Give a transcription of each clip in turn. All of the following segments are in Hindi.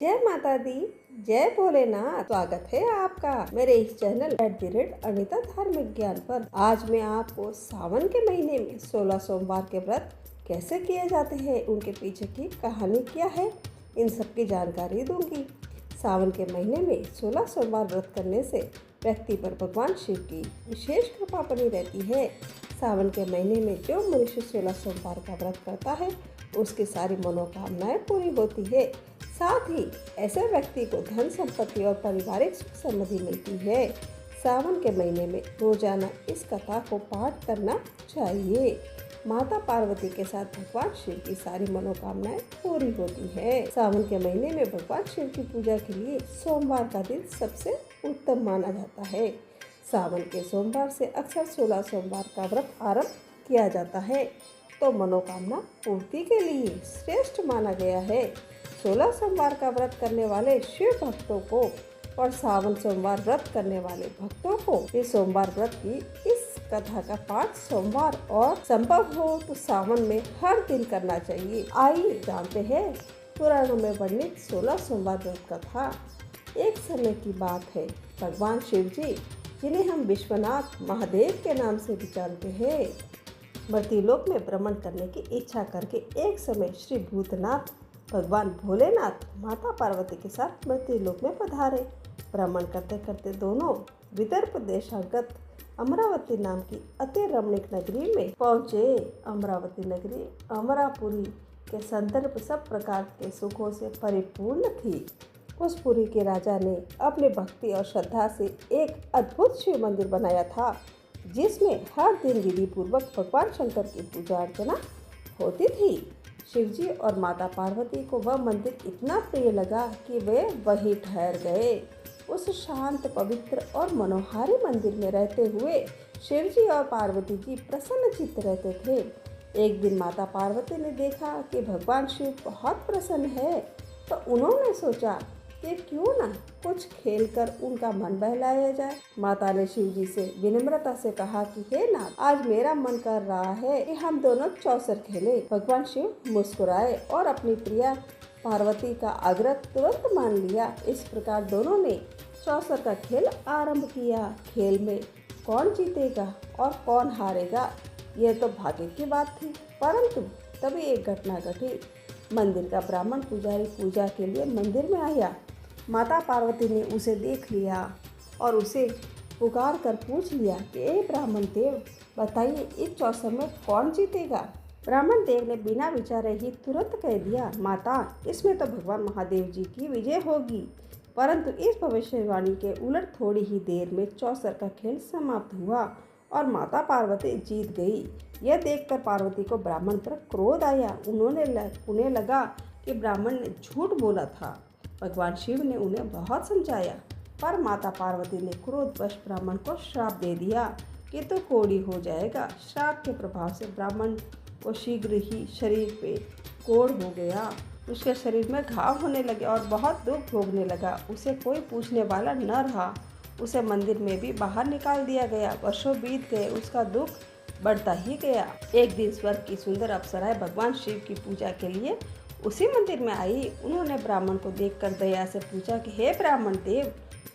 जय माता दी। जय भोलेनाथ। स्वागत है आपका मेरे इस चैनल @अनिता धार्मिक ज्ञान पर। आज मैं आपको सावन के महीने में 16 सोमवार के व्रत कैसे किए जाते हैं, उनके पीछे की कहानी क्या है, इन सब की जानकारी दूंगी। सावन के महीने में 16 सोमवार व्रत करने से व्यक्ति पर भगवान शिव की विशेष कृपा बनी रहती है। सावन के महीने में जो मनुष्य 16 सोमवार का व्रत करता है उसकी सारी मनोकामनाएं पूरी होती है। साथ ही ऐसे व्यक्ति को धन संपत्ति और पारिवारिक सुख समृद्धि मिलती है। सावन के महीने में रोजाना इस कथा को पाठ करना चाहिए। माता पार्वती के साथ भगवान शिव की सारी मनोकामनाएं पूरी होती है। सावन के महीने में भगवान शिव की पूजा के लिए सोमवार का दिन सबसे उत्तम माना जाता है। सावन के सोमवार से अक्सर 16 सोमवार का व्रत आरंभ किया जाता है, तो मनोकामना पूर्ति के लिए श्रेष्ठ माना गया है। 16 सोमवार का व्रत करने वाले शिव भक्तों को और सावन सोमवार व्रत करने वाले भक्तों को इस सोमवार व्रत की इस कथा का पाठ सोमवार और संभव हो तो सावन में हर दिन करना चाहिए। आइए जानते हैं पुराणों में वर्णित 16 सोमवार व्रत कथा। एक समय की बात है, भगवान शिव जी, जिन्हें हम विश्वनाथ महादेव के नाम से भी जानते हैं, मर्त्यलोक में भ्रमण करने की इच्छा करके एक समय श्री भूतनाथ भगवान भोलेनाथ माता पार्वती के साथ मर्त्यलोक में पधारे। भ्रमण करते करते दोनों विदर्भ देशांगत अमरावती नाम की अति रमणीक नगरी में पहुँचे। अमरावती नगरी अमरापुरी के संदर्भ सब प्रकार के सुखों से परिपूर्ण थी। उस पुरी के राजा ने अपनी भक्ति और श्रद्धा से एक अद्भुत शिव मंदिर बनाया था, जिसमें हर दिन विधि पूर्वक भगवान शंकर की पूजा अर्चना होती थी। शिवजी और माता पार्वती को वह मंदिर इतना प्रिय लगा कि वे वहीं ठहर गए। उस शांत, पवित्र और मनोहारी मंदिर में रहते हुए शिवजी और पार्वती जी प्रसन्नचित्त रहते थे। एक दिन माता पार्वती ने देखा कि भगवान शिव बहुत प्रसन्न है, तो उन्होंने सोचा कि क्यों ना कुछ खेलकर उनका मन बहलाया जाए। माता ने शिव जी से विनम्रता से कहा कि हे नाथ, आज मेरा मन कर रहा है कि हम दोनों चौसर खेलें। भगवान शिव मुस्कुराए और अपनी प्रिया पार्वती का आग्रह तुरंत मान लिया। इस प्रकार दोनों ने चौसर का खेल आरंभ किया। खेल में कौन जीतेगा और कौन हारेगा, यह तो भाग्य की बात थी। परंतु तभी एक घटना घटी। मंदिर का ब्राह्मण पुजारी पूजा के लिए मंदिर में आया। माता पार्वती ने उसे देख लिया और उसे पुकार कर पूछ लिया कि ए ब्राह्मण देव, बताइए इस चौसर में कौन जीतेगा। ब्राह्मण देव ने बिना विचारे ही तुरंत कह दिया, माता, इसमें तो भगवान महादेव जी की विजय होगी। परंतु इस भविष्यवाणी के उलट थोड़ी ही देर में चौसर का खेल समाप्त हुआ और माता पार्वती जीत गई। यह देखकर पार्वती को ब्राह्मण पर क्रोध आया। उन्हें लगा कि ब्राह्मण ने झूठ बोला था। भगवान शिव ने उन्हें बहुत समझाया, पर माता पार्वती ने क्रोधवश ब्राह्मण को श्राप दे दिया कि तू कोढ़ी हो जाएगा। श्राप के प्रभाव से ब्राह्मण को शीघ्र ही शरीर पे कोढ़ हो गया। उसके शरीर में घाव होने लगे और बहुत दुख भोगने लगा। उसे कोई पूछने वाला न रहा। उसे मंदिर में भी बाहर निकाल दिया गया। वर्षों बीत गए, उसका दुख बढ़ता ही गया। एक दिन स्वर्ग की सुंदर अप्सराएं भगवान शिव की पूजा के लिए उसी मंदिर में आई। उन्होंने ब्राह्मण को देखकर दया से पूछा कि हे ब्राह्मण देव,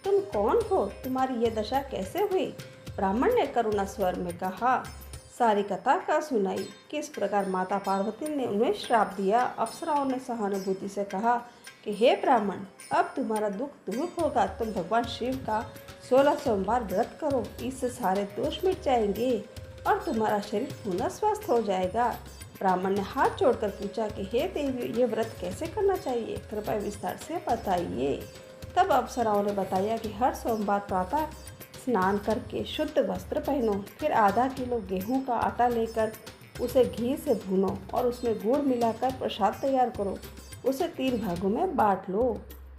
तुम कौन हो, तुम्हारी ये दशा कैसे हुई। ब्राह्मण ने करुणा स्वर में कहा, सारी कथा का सुनाई, किस प्रकार माता पार्वती ने उन्हें श्राप दिया। अप्सराओं ने सहानुभूति से कहा कि हे ब्राह्मण, अब तुम्हारा दुख दूर होगा। तुम भगवान शिव का 16 सोमवार व्रत करो, इससे सारे दोष मिट जाएंगे और तुम्हारा शरीर पुनः स्वस्थ हो जाएगा। ब्राह्मण ने हाथ जोड़कर पूछा कि हे देवी, ये व्रत कैसे करना चाहिए, कृपया विस्तार से बताइए। तब अप्सराओं ने बताया कि हर सोमवार प्रातः स्नान करके शुद्ध वस्त्र पहनो, फिर आधा किलो गेहूं का आटा लेकर उसे घी से भूनो और उसमें गुड़ मिलाकर प्रसाद तैयार करो। उसे 3 भागों में बांट लो।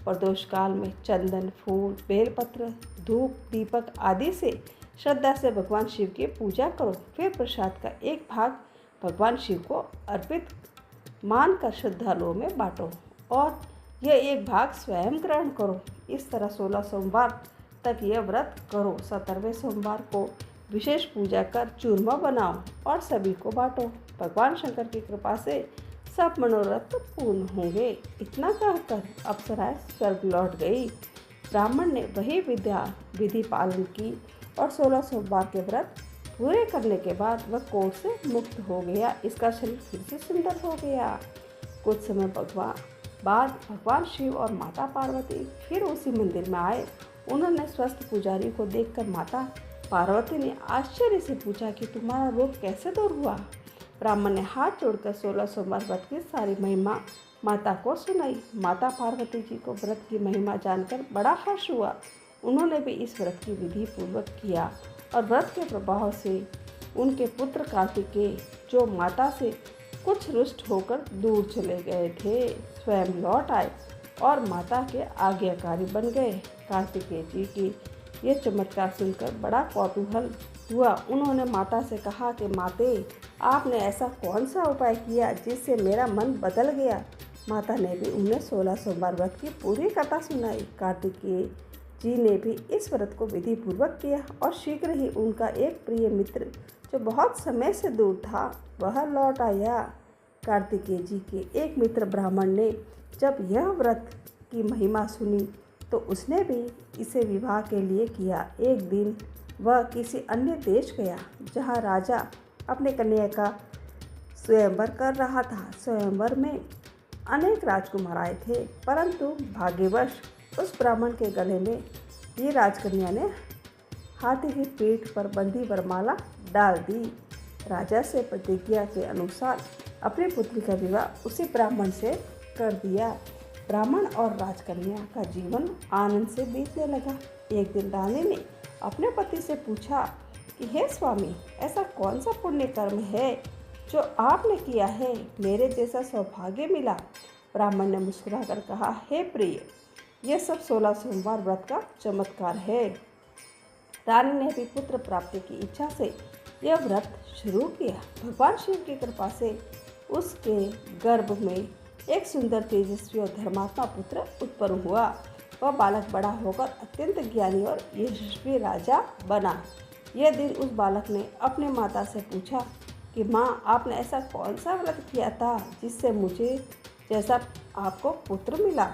प्रदोष काल में चंदन, फूल, बेलपत्र, धूप, दीपक आदि से श्रद्धा से भगवान शिव की पूजा करो। फिर प्रसाद का एक भाग भगवान शिव को अर्पित मानकर श्रद्धालुओं में बांटो और यह एक भाग स्वयं ग्रहण करो। इस तरह 16 सोमवार तक यह व्रत करो। 17वें सोमवार को विशेष पूजा कर चूरमा बनाओ और सभी को बांटो। भगवान शंकर की कृपा से सब मनोरथ पूर्ण होंगे। इतना कहकर अप्सराएं स्वर्ग लौट गई। ब्राह्मण ने वही विधि पालन की और 16 सोमवार के व्रत पूरे करने के बाद वह कोढ़ से मुक्त हो गया। इसका शरीर फिर से सुंदर हो गया। कुछ समय बाद भगवान शिव और माता पार्वती फिर उसी मंदिर में आए। उन्होंने स्वस्थ पुजारी को देखकर माता पार्वती ने आश्चर्य से पूछा कि तुम्हारा रोग कैसे दूर हुआ। ब्राह्मण ने हाथ जोड़कर 16 सोमवार व्रत की सारी महिमा माता को सुनाई। माता पार्वती जी को व्रत की महिमा जानकर बड़ा हर्ष हुआ। उन्होंने भी इस व्रत की विधि पूर्वक किया और व्रत के प्रभाव से उनके पुत्र कार्तिकेय, जो माता से कुछ रुष्ट होकर दूर चले गए थे, स्वयं लौट आए और माता के आज्ञाकारी बन गए। कार्तिकेय जी की ये चमत्कार सुनकर बड़ा कौतूहल हुआ। उन्होंने माता से कहा कि माते, आपने ऐसा कौन सा उपाय किया जिससे मेरा मन बदल गया। माता ने भी उन्हें 16 सोमवार व्रत की पूरी कथा सुनाई। कार्तिकेय जी ने भी इस व्रत को विधि पूर्वक किया और शीघ्र ही उनका एक प्रिय मित्र, जो बहुत समय से दूर था, वह लौट आया। कार्तिकेय जी के एक मित्र ब्राह्मण ने जब यह व्रत की महिमा सुनी तो उसने भी इसे विवाह के लिए किया। एक दिन वह किसी अन्य देश गया जहाँ राजा अपने कन्या का स्वयंवर कर रहा था। स्वयंवर में अनेक राजकुमार आए थे, परंतु भाग्यवश उस ब्राह्मण के गले में ये राजकन्या ने हाथी की पीठ पर बंधी वरमाला डाल दी। राजा से प्रतिज्ञा के अनुसार अपनी पुत्री का विवाह उसी ब्राह्मण से कर दिया। ब्राह्मण और राजकन्या का जीवन आनंद से बीतने लगा। एक दिन रानी ने अपने पति से पूछा कि हे स्वामी, ऐसा कौन सा पुण्य कर्म है जो आपने किया है, मेरे जैसा सौभाग्य मिला। ब्राह्मण ने मुस्कुराकर कहा, हे प्रिय, यह सब 16 सोमवार व्रत का चमत्कार है। रानी ने भी पुत्र प्राप्ति की इच्छा से यह व्रत शुरू किया। भगवान शिव की कृपा से उसके गर्भ में एक सुंदर, तेजस्वी और धर्मात्मा पुत्र उत्पन्न हुआ। वह बालक बड़ा होकर अत्यंत ज्ञानी और यशस्वी राजा बना। यह दिन उस बालक ने अपने माता से पूछा कि माँ, आपने ऐसा कौन सा व्रत किया था जिससे मुझे जैसा आपको पुत्र मिला।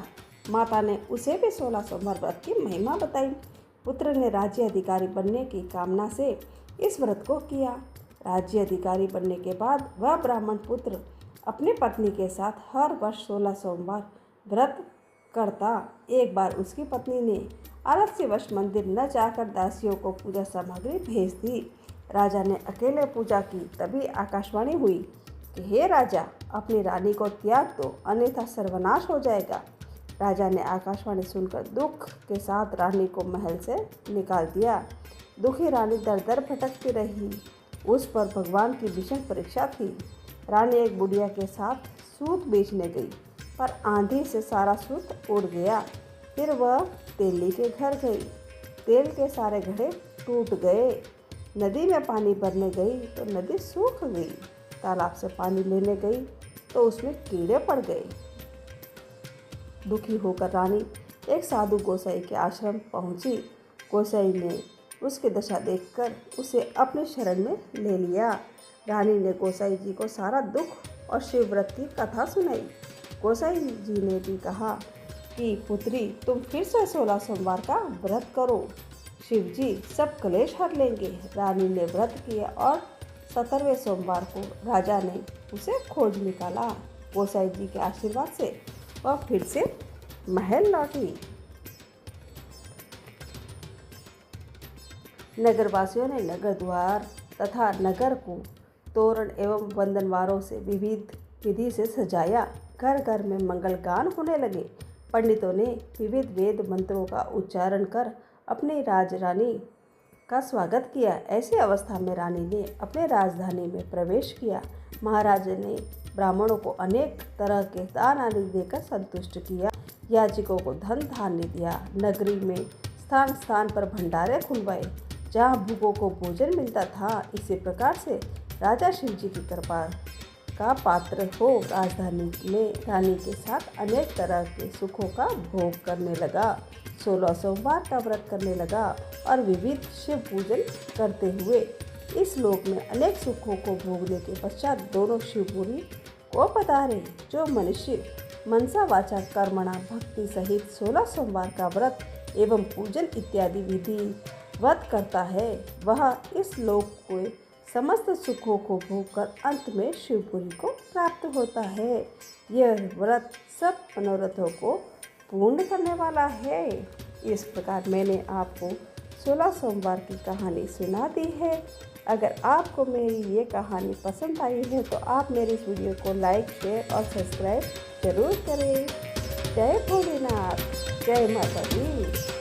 माता ने उसे भी 16 सोमवार व्रत की महिमा बताई। पुत्र ने राज्य अधिकारी बनने की कामना से इस व्रत को किया। राज्य अधिकारी बनने के बाद वह ब्राह्मण पुत्र अपनी पत्नी के साथ हर वर्ष 16 सोमवार व्रत करता। एक बार उसकी पत्नी ने आलस्यवश मंदिर न जाकर दासियों को पूजा सामग्री भेज दी। राजा ने अकेले पूजा की। तभी आकाशवाणी हुई कि हे राजा, अपनी रानी को त्याग दो, अन्यथा सर्वनाश हो जाएगा। राजा ने आकाशवाणी सुनकर दुख के साथ रानी को महल से निकाल दिया। दुखी रानी दर दर भटकती रही। उस पर भगवान की भीषण परीक्षा थी। रानी एक बुढ़िया के साथ सूत बेचने गई, पर आंधी से सारा सूत उड़ गया। फिर वह तेली के घर गई। तेल के सारे घड़े टूट गए। नदी में पानी भरने गई तो नदी सूख गई। तालाब से पानी लेने गई तो उसमें कीड़े पड़ गए। दुखी होकर रानी एक साधु गोसाई के आश्रम पहुंची। गोसाई ने उसकी दशा देखकर उसे अपने शरण में ले लिया। रानी ने गोसाई जी को सारा दुख और शिव व्रत की कथा सुनाई। गोसाई जी ने भी कहा कि पुत्री, तुम फिर से 16 सोमवार का व्रत करो, शिव जी सब क्लेश हर लेंगे। रानी ने व्रत किया और 17वें सोमवार को राजा ने उसे खोज निकाला। गोसाई जी के आशीर्वाद से वह फिर से महल लौटी। नगरवासियों ने नगर द्वार तथा नगर को तोरण एवं वंदनवारों से विविध विधि से सजाया। घर घर में मंगल गान होने लगे। पंडितों ने विविध वेद मंत्रों का उच्चारण कर अपनी राजरानी का स्वागत किया। ऐसी अवस्था में रानी ने अपने राजधानी में प्रवेश किया। महाराज ने ब्राह्मणों को अनेक तरह के दान आदि देकर संतुष्ट किया। याजकों को धन धान्य दिया। नगरी में स्थान स्थान पर भंडारे खुलवाए जहाँ भूखों को भोजन मिलता था। इसी प्रकार से राजा शिव जी की कृपा का पात्र हो राजधानी में रानी के साथ अनेक तरह के सुखों का भोग करने लगा। 16 सोमवार का व्रत करने लगा और विविध शिव पूजन करते हुए इस लोक में अनेक सुखों को भोगने के पश्चात दोनों शिवपुरी को पधारे। जो मनुष्य मनसा वाचा कर्मणा भक्ति सहित 16 सोमवार का व्रत एवं पूजन इत्यादि विधि व्रत करता है, वह इस लोक के समस्त सुखों को भोगकर अंत में शिवपुरी को प्राप्त होता है। यह व्रत सब मनोरथों को पूर्ण करने वाला है। इस प्रकार मैंने आपको 16 सोमवार की कहानी सुना दी है। अगर आपको मेरी ये कहानी पसंद आई है तो आप मेरी इस वीडियो को लाइक, शेयर और सब्सक्राइब जरूर करें। जय भोलेनाथ, जय माता दी।